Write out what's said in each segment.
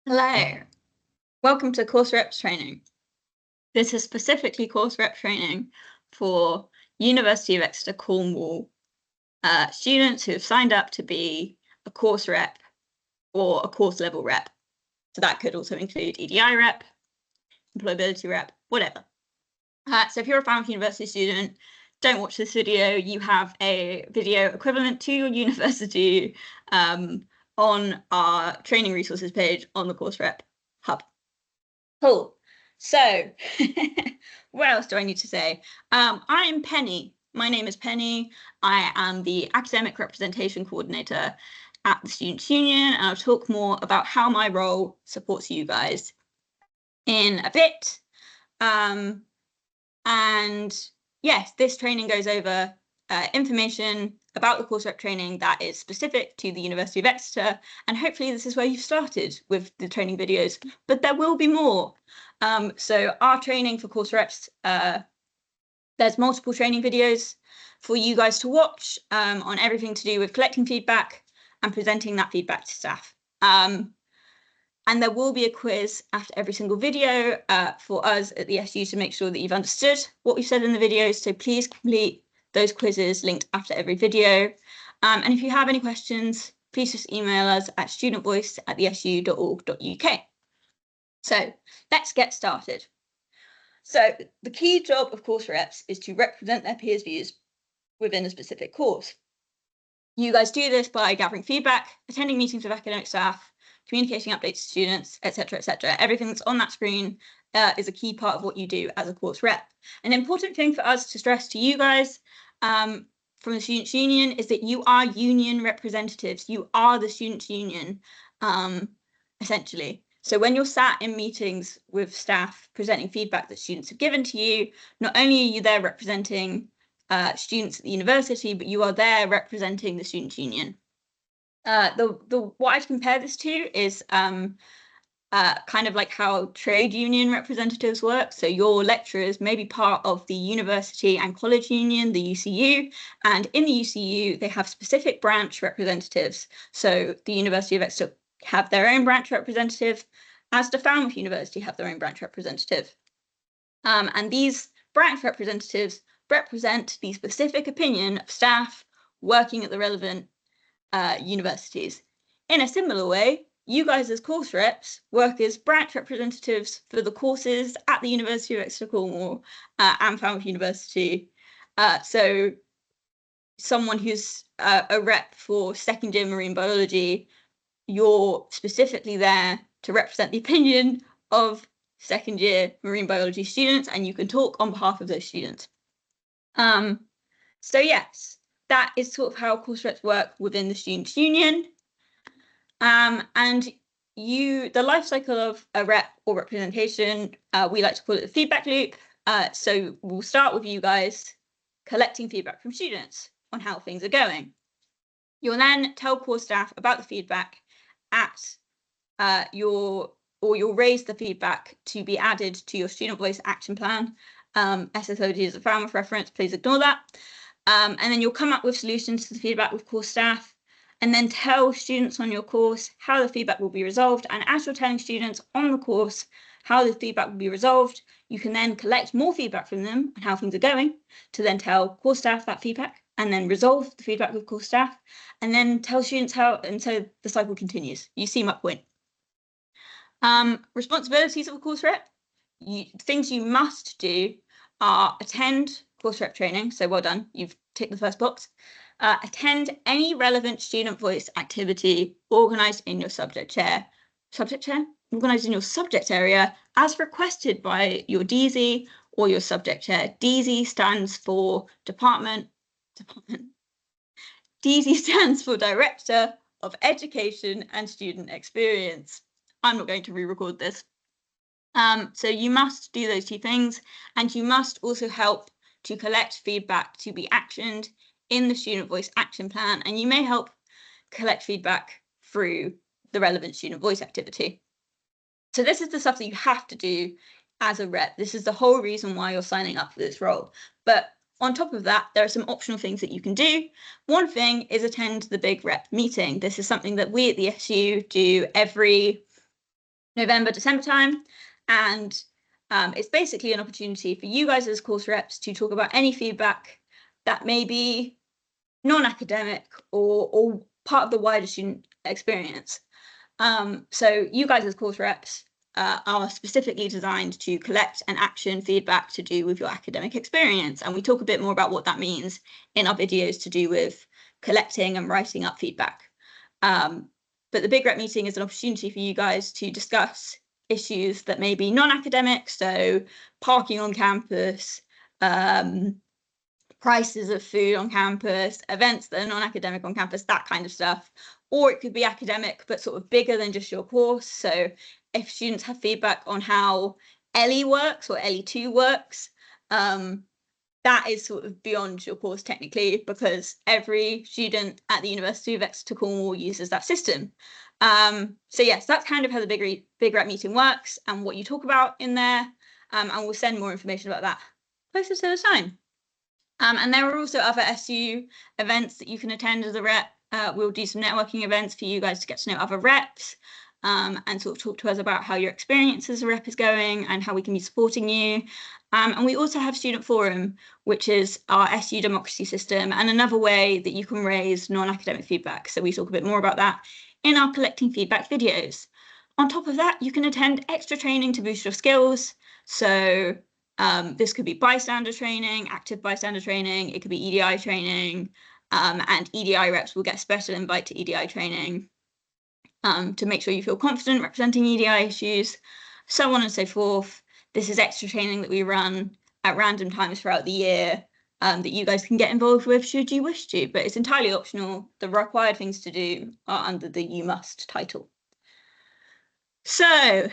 Hello, welcome to course reps training. This is specifically course rep training for University of Exeter, Cornwall students who have signed up to be a course rep or a course level rep. So that could also include EDI rep, employability rep, whatever. So if you're a Falmouth University student, don't watch this video. You have a video equivalent to your university on our training resources page on the course rep hub. Cool. So what else do I need to say? I'm Penny. My name is Penny. I am the academic representation coordinator at the Students' Union, and I'll talk more about how my role supports you guys in a bit. And yes, this training goes over information about the course rep training that is specific to the University of Exeter, and hopefully this is where you started with the training videos, but there will be more. So our training for course reps, there's multiple training videos for you guys to watch on everything to do with collecting feedback and presenting that feedback to staff. And there will be a quiz after every single video for us at the SU to make sure that you've understood what we've said in the videos. So please complete those quizzes linked after every video. And if you have any questions, please just email us at studentvoice@thesu.org.uk. So let's get started. So the key job of course reps is to represent their peers' views within a specific course. You guys do this by gathering feedback, attending meetings with academic staff, communicating updates to students, etc., etc. Everything that's on that screen is a key part of what you do as a course rep. An important thing for us to stress to you guys from the Students' Union is that you are union representatives. You are the Students' Union, essentially. So when you're sat in meetings with staff presenting feedback that students have given to you, not only are you there representing students at the university, but you are there representing the Students' Union. What I'd compare this to is kind of like how trade union representatives work. So your lecturers may be part of the university and college union, the UCU, and in the UCU they have specific branch representatives. So the University of Exeter have their own branch representative, as the Falmouth University have their own branch representative. And these branch representatives represent the specific opinion of staff working at the relevant universities. In a similar way, you guys as course reps work as branch representatives for the courses at the University of Exeter Cornwall and Falmouth University. So someone who's a rep for second year marine biology, you're specifically there to represent the opinion of second year marine biology students, and you can talk on behalf of those students. So yes, that is sort of how course reps work within the Students' Union. And the life cycle of a rep or representation, we like to call it the feedback loop. So we'll start with you guys collecting feedback from students on how things are going. You'll then tell course staff about the feedback at you'll raise the feedback to be added to your student voice action plan. SSOD is a Falmouth reference, please ignore that. And then you'll come up with solutions to the feedback with course staff, and then tell students on your course how the feedback will be resolved. And as you're telling students on the course how the feedback will be resolved, you can then collect more feedback from them on how things are going to then tell course staff that feedback, and then resolve the feedback with course staff, and then tell students how, and so the cycle continues. You see my point. Responsibilities of a course rep. Things you must do are attend course rep training, so well done, you've ticked the first box. Attend any relevant student voice activity organised in your subject area as requested by your DZ or your subject chair. DZ stands for DZ stands for Director of Education and Student Experience. I'm not going to re-record this. So you must do those two things, and you must also help to collect feedback to be actioned in the student voice action plan, and you may help collect feedback through the relevant student voice activity. So this is the stuff that you have to do as a rep. This is the whole reason why you're signing up for this role. But on top of that, there are some optional things that you can do. One thing is attend the big rep meeting. This is something that we at the SU do every November, December time. And it's basically an opportunity for you guys as course reps to talk about any feedback that may be non-academic or part of the wider student experience. So you guys as course reps are specifically designed to collect and action feedback to do with your academic experience. And we talk a bit more about what that means in our videos to do with collecting and writing up feedback. But the Big Rep meeting is an opportunity for you guys to discuss issues that may be non-academic, so parking on campus, prices of food on campus, events that are non-academic on campus, that kind of stuff. Or it could be academic, but sort of bigger than just your course. So if students have feedback on how LE works or LE2 works, that is sort of beyond your course technically, because every student at the University of Exeter Cornwall uses that system. So yes, that's kind of how the Big Rep meeting works and what you talk about in there. And we'll send more information about that closer to the time. And there are also other SU events that you can attend as a rep. We'll do some networking events for you guys to get to know other reps and sort of talk to us about how your experience as a rep is going and how we can be supporting you. And we also have Student Forum, which is our SU democracy system and another way that you can raise non-academic feedback. So we talk a bit more about that in our collecting feedback videos. On top of that, you can attend extra training to boost your skills. So this could be bystander training, active bystander training, it could be EDI training, and EDI reps will get a special invite to EDI training to make sure you feel confident representing EDI issues, so on and so forth. This is extra training that we run at random times throughout the year that you guys can get involved with should you wish to, but it's entirely optional. The required things to do are under the You Must title. So,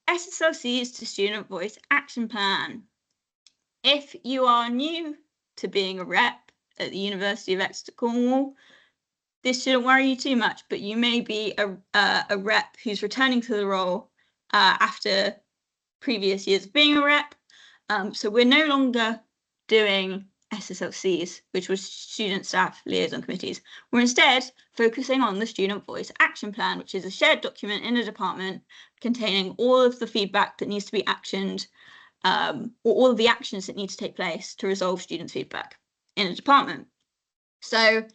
SSLC's to Student Voice Action Plan. If you are new to being a rep at the University of Exeter Cornwall, this shouldn't worry you too much, but you may be a rep who's returning to the role after previous years of being a rep. So we're no longer doing SSLCs, which was student staff liaison committees. We're instead focusing on the Student Voice Action Plan, which is a shared document in a department containing all of the feedback that needs to be actioned, or all of the actions that need to take place to resolve students' feedback in a department. So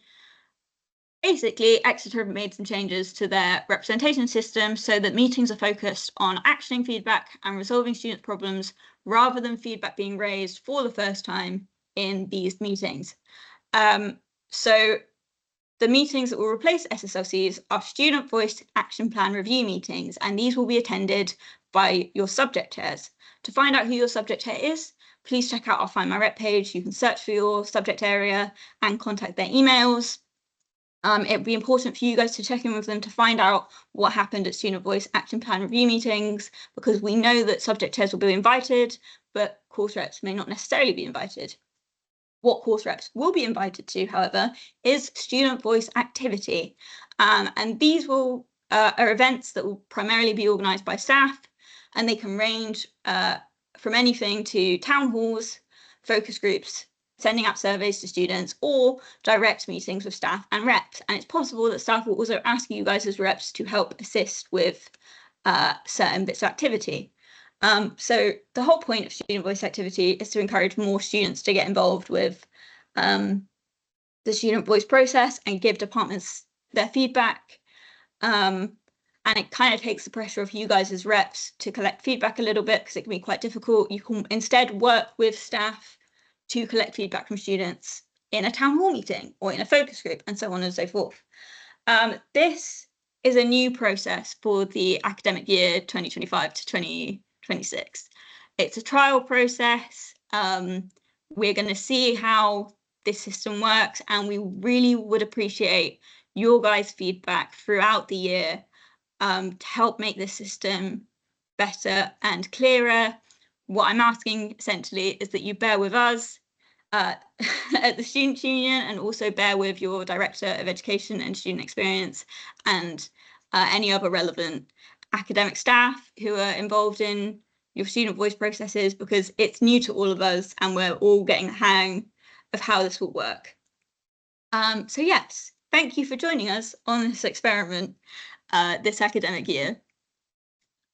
basically, Exeter have made some changes to their representation system so that meetings are focused on actioning feedback and resolving students' problems rather than feedback being raised for the first time in these meetings. So the meetings that will replace SSLCs are Student Voice Action Plan review meetings, and these will be attended by your subject chairs. To find out who your subject chair is, please check out our Find My Rep page. You can search for your subject area and contact their emails. It'd be important for you guys to check in with them to find out what happened at Student Voice Action Plan review meetings, because we know that subject chairs will be invited, but course reps may not necessarily be invited. What course reps will be invited to, however, is Student Voice Activity. And these are events that will primarily be organised by staff, and they can range from anything to town halls, focus groups, sending out surveys to students, or direct meetings with staff and reps. And it's possible that staff will also ask you guys as reps to help assist with certain bits of activity. So the whole point of Student Voice Activity is to encourage more students to get involved with the student voice process and give departments their feedback. And it kind of takes the pressure off you guys as reps to collect feedback a little bit, because it can be quite difficult. You can instead work with staff to collect feedback from students in a town hall meeting or in a focus group, and so on and so forth. This is a new process for the academic year 2025 to 2026. It's a trial process. We're going to see how this system works, and we really would appreciate your guys' feedback throughout the year to help make this system better and clearer. What I'm asking essentially is that you bear with us at the Student Union, and also bear with your Director of Education and Student Experience and any other relevant academic staff who are involved in your student voice processes, because it's new to all of us and we're all getting the hang of how this will work. So yes, thank you for joining us on this experiment this academic year.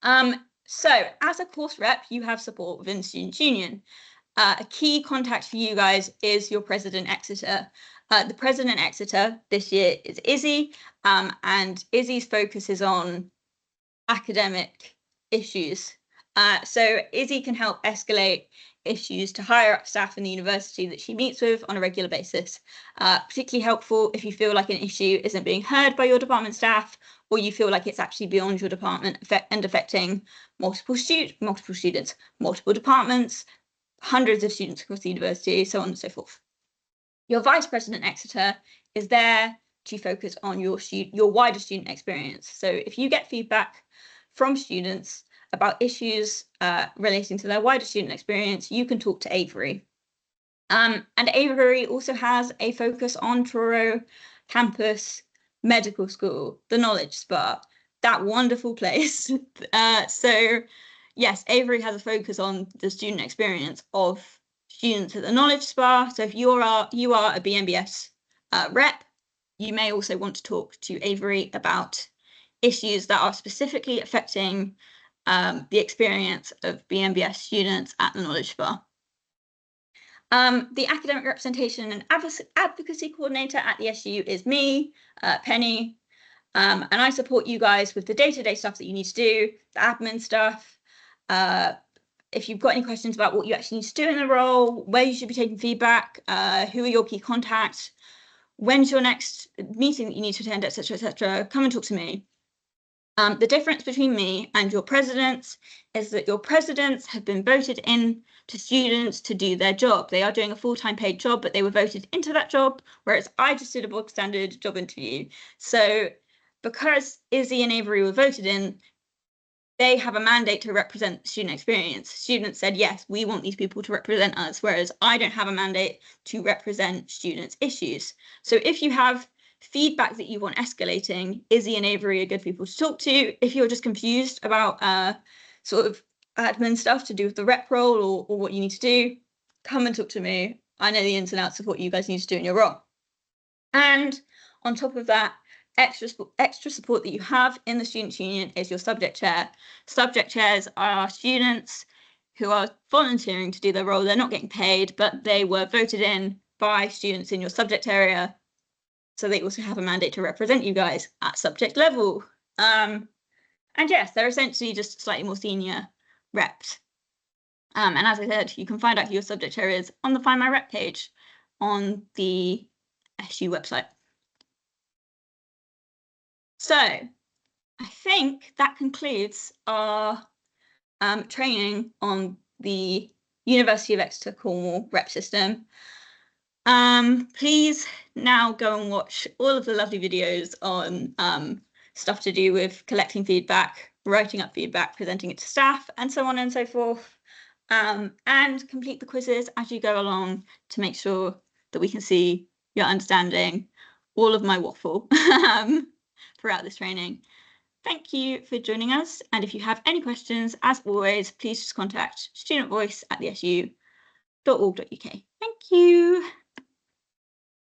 So as a course rep, you have support within the Students' Union. A key contact for you guys is your President Exeter. The President Exeter this year is Izzy, and Izzy's focus is on academic issues. So Izzy can help escalate issues to higher up staff in the university that she meets with on a regular basis. Particularly helpful if you feel like an issue isn't being heard by your department staff, or you feel like it's actually beyond your department and affecting multiple students, multiple departments, hundreds of students across the university, so on and so forth. Your Vice President Exeter is there to focus on your wider student experience. So if you get feedback from students about issues relating to their wider student experience, you can talk to Avery. And Avery also has a focus on Truro Campus Medical School, the Knowledge Spa, that wonderful place. So yes, Avery has a focus on the student experience of students at the Knowledge Spa. So if you are a BMBS rep, you may also want to talk to Avery about issues that are specifically affecting the experience of BMBS students at the Knowledge Spa. The academic representation and advocacy coordinator at the SU is me, Penny, and I support you guys with the day-to-day stuff that you need to do, the admin stuff. If you've got any questions about what you actually need to do in the role, where you should be taking feedback, who are your key contacts, when's your next meeting that you need to attend, etc., come and talk to me. The difference between me and your presidents is that your presidents have been voted in to students to do their job. They are doing a full-time paid job, but they were voted into that job, whereas I just did a bog standard job interview. So because Izzy and Avery were voted in, they have a mandate to represent student experience. Students said, yes, we want these people to represent us, whereas I don't have a mandate to represent students' issues. So if you have feedback that you want escalating, Izzy and Avery are good people to talk to. If you're just confused about sort of admin stuff to do with the rep role or what you need to do, come and talk to me. I know the ins and outs of what you guys need to do in your role. And on top of that, extra support that you have in the Students' Union is your subject chair. Subject chairs are students who are volunteering to do their role. They're not getting paid, but they were voted in by students in your subject area. So they also have a mandate to represent you guys at subject level. And yes, they're essentially just slightly more senior reps. And as I said, you can find out who your subject chair is on the Find My Rep page on the SU website. So I think that concludes our training on the University of Exeter Cornwall rep system. Please now go and watch all of the lovely videos on stuff to do with collecting feedback, writing up feedback, presenting it to staff, and so on and so forth. And complete the quizzes as you go along to make sure that we can see you're understanding all of my waffle throughout this training. Thank you for joining us. And if you have any questions, as always, please just contact studentvoice@thesu.org.uk. Thank you.